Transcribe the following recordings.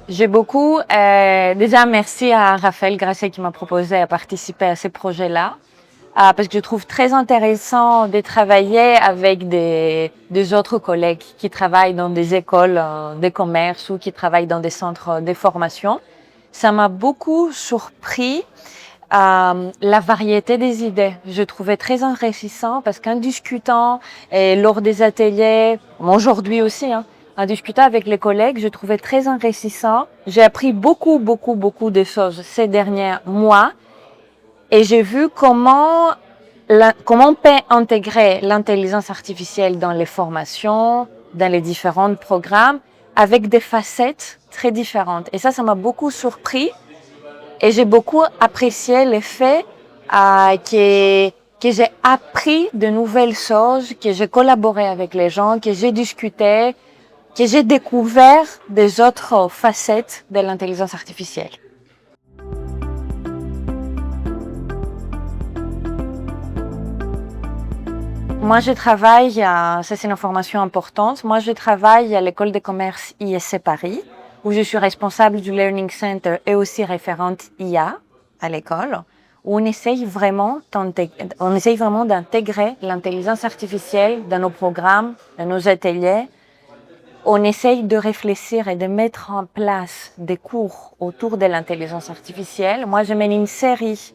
J'ai beaucoup, déjà merci à Raphaël Grasset qui m'a proposé de participer à ces projets-là, parce que je trouve très intéressant de travailler avec des autres collègues qui travaillent dans des écoles de commerce ou qui travaillent dans des centres de formation. Ça m'a beaucoup surpris la variété des idées. Je trouvais très enrichissant parce qu'en discutant et lors des ateliers, aujourd'hui aussi, en discutant avec les collègues, je trouvais très enrichissant. J'ai appris beaucoup de choses ces derniers mois et j'ai vu comment on peut intégrer l'intelligence artificielle dans les formations, dans les différents programmes, avec des facettes très différentes. Et ça m'a beaucoup surpris. Et j'ai beaucoup apprécié le fait que j'ai appris de nouvelles choses, que j'ai collaboré avec les gens, que j'ai discuté, que j'ai découvert des autres facettes de l'intelligence artificielle. Moi, je travaille, ça c'est une information importante, moi je travaille à l'école de commerce ISC Paris, où je suis responsable du Learning Center et aussi référente IA à l'école, où on essaye vraiment d'intégrer l'intelligence artificielle dans nos programmes, dans nos ateliers. On essaye de réfléchir et de mettre en place des cours autour de l'intelligence artificielle. Moi, je mène une série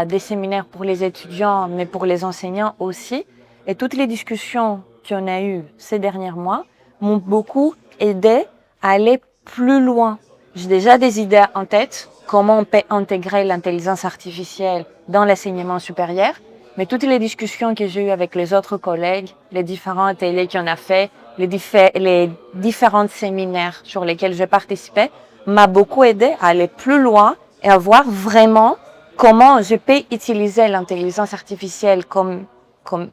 des séminaires pour les étudiants, mais pour les enseignants aussi. Et toutes les discussions qu'on a eues ces derniers mois m'ont beaucoup aidé à aller plus loin. J'ai déjà des idées en tête, comment on peut intégrer l'intelligence artificielle dans l'enseignement supérieur, mais toutes les discussions que j'ai eues avec les autres collègues, les différents ateliers qu'on a fait, les différents séminaires sur lesquels j'ai participé, m'a beaucoup aidé à aller plus loin et à voir vraiment comment je peux utiliser l'intelligence artificielle comme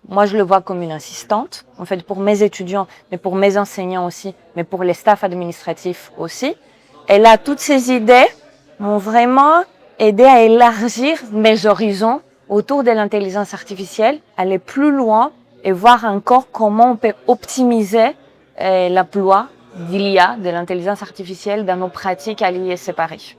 moi je le vois comme une assistante, en fait pour mes étudiants, mais pour mes enseignants aussi, mais pour les staffs administratifs aussi. Et là, toutes ces idées m'ont vraiment aidé à élargir mes horizons autour de l'intelligence artificielle, aller plus loin et voir encore comment on peut optimiser l'emploi de l'IA, de l'intelligence artificielle, dans nos pratiques à l'ISC Paris.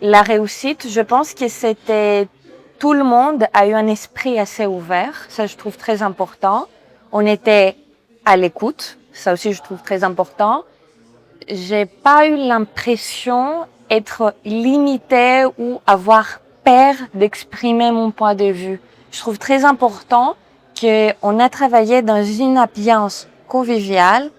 La réussite, je pense que c'était tout le monde a eu un esprit assez ouvert, ça je trouve très important. On était à l'écoute, ça aussi je trouve très important. J'ai pas eu l'impression d'être limitée ou avoir peur d'exprimer mon point de vue. Je trouve très important qu'on a travaillé dans une ambiance conviviale,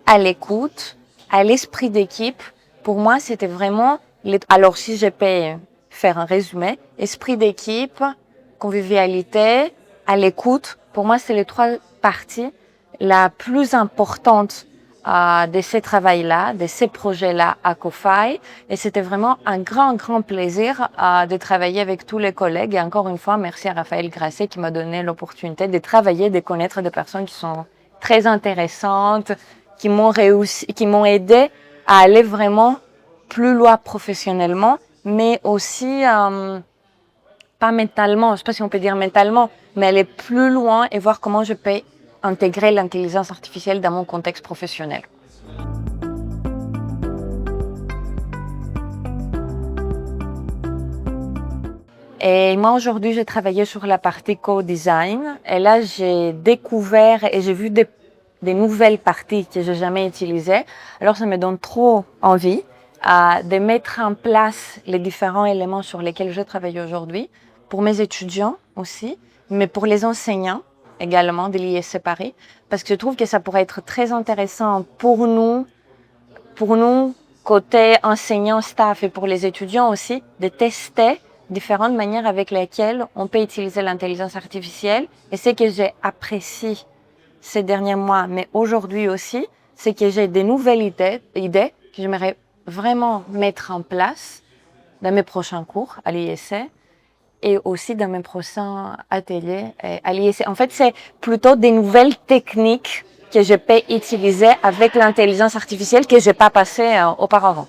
à l'écoute, à l'esprit d'équipe. Pour moi, c'était vraiment alors, si je peux faire un résumé, esprit d'équipe, convivialité, à l'écoute, pour moi, c'est les trois parties la plus importante de ces travails-là, de ces projets-là à COFAI. Et c'était vraiment un grand plaisir de travailler avec tous les collègues. Et encore une fois, merci à Raphaël Grasset qui m'a donné l'opportunité de travailler, de connaître des personnes qui sont très intéressantes, qui m'ont aidé à aller vraiment plus loin professionnellement, mais aussi pas mentalement, je ne sais pas si on peut dire mentalement, mais aller plus loin et voir comment je peux intégrer l'intelligence artificielle dans mon contexte professionnel. Et moi, aujourd'hui, j'ai travaillé sur la partie co-design. Et là, j'ai découvert et j'ai vu des nouvelles parties que j'ai jamais utilisées. Alors, ça me donne trop envie de mettre en place les différents éléments sur lesquels je travaille aujourd'hui, pour mes étudiants aussi, mais pour les enseignants également de l'ISC Paris, parce que je trouve que ça pourrait être très intéressant pour nous, côté enseignants, staff et pour les étudiants aussi, de tester différentes manières avec lesquelles on peut utiliser l'intelligence artificielle. Et ce que j'ai apprécié ces derniers mois, mais aujourd'hui aussi, c'est que j'ai des nouvelles idées que j'aimerais vraiment mettre en place dans mes prochains cours à l'ISC et aussi dans mes prochains ateliers à l'ISC. En fait, c'est plutôt des nouvelles techniques que je peux utiliser avec l'intelligence artificielle que je n'ai pas passé auparavant.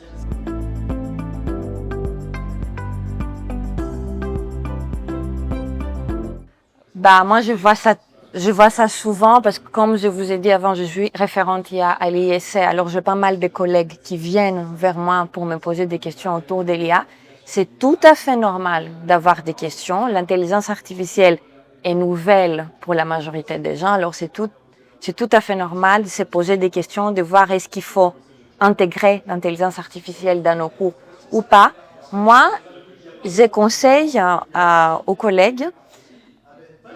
Moi, je vois ça Je vois ça souvent parce que, comme je vous ai dit avant, je suis référente IA à l'ISC. Alors, j'ai pas mal de collègues qui viennent vers moi pour me poser des questions autour de l'IA. C'est tout à fait normal d'avoir des questions. L'intelligence artificielle est nouvelle pour la majorité des gens. Alors, c'est tout à fait normal de se poser des questions, de voir est-ce qu'il faut intégrer l'intelligence artificielle dans nos cours ou pas. Moi, je conseille aux collègues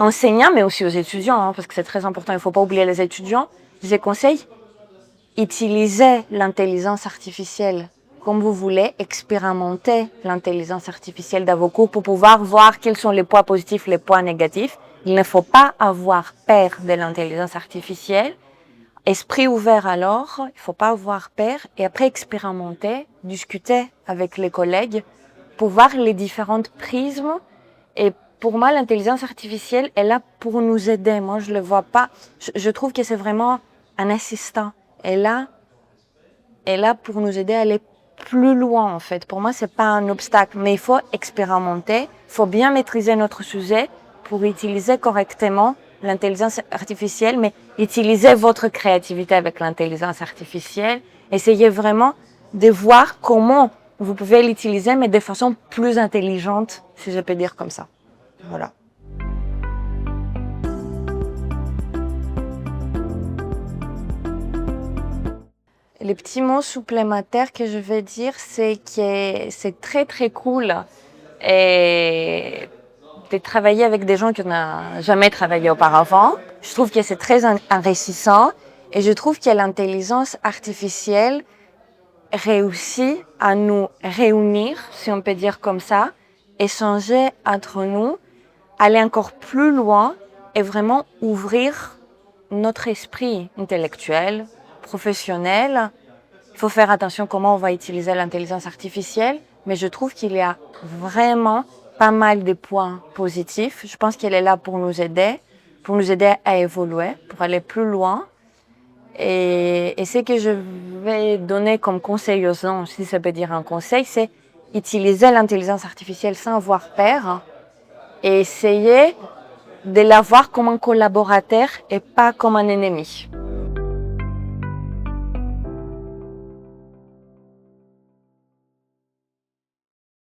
enseignants, mais aussi aux étudiants, parce que c'est très important, il ne faut pas oublier les étudiants. Je conseille, utilisez l'intelligence artificielle comme vous voulez, expérimenter l'intelligence artificielle dans vos cours pour pouvoir voir quels sont les points positifs, les points négatifs. Il ne faut pas avoir peur de l'intelligence artificielle. Esprit ouvert alors, il ne faut pas avoir peur. Et après, expérimenter, discuter avec les collègues pour voir les différentes prismes. Et pour moi, l'intelligence artificielle est là pour nous aider. Moi, je ne le vois pas. Je trouve que c'est vraiment un assistant. Elle est là pour nous aider à aller plus loin, en fait. Pour moi, c'est pas un obstacle, mais il faut expérimenter. Il faut bien maîtriser notre sujet pour utiliser correctement l'intelligence artificielle, mais utilisez votre créativité avec l'intelligence artificielle. Essayez vraiment de voir comment vous pouvez l'utiliser, mais de façon plus intelligente, si je peux dire comme ça. Voilà. Les petits mots supplémentaires que je vais dire, c'est que c'est très très cool et de travailler avec des gens qui n'ont jamais travaillé auparavant. Je trouve que c'est très enrichissant et je trouve que l'intelligence artificielle réussit à nous réunir, si on peut dire comme ça, échanger entre nous, aller encore plus loin et vraiment ouvrir notre esprit intellectuel, professionnel. Il faut faire attention comment on va utiliser l'intelligence artificielle, mais je trouve qu'il y a vraiment pas mal de points positifs. Je pense qu'elle est là pour nous aider à évoluer, pour aller plus loin. Et ce que je vais donner comme conseil aux gens, si ça peut dire un conseil, c'est utiliser l'intelligence artificielle sans avoir peur et essayer de la voir comme un collaborateur et pas comme un ennemi.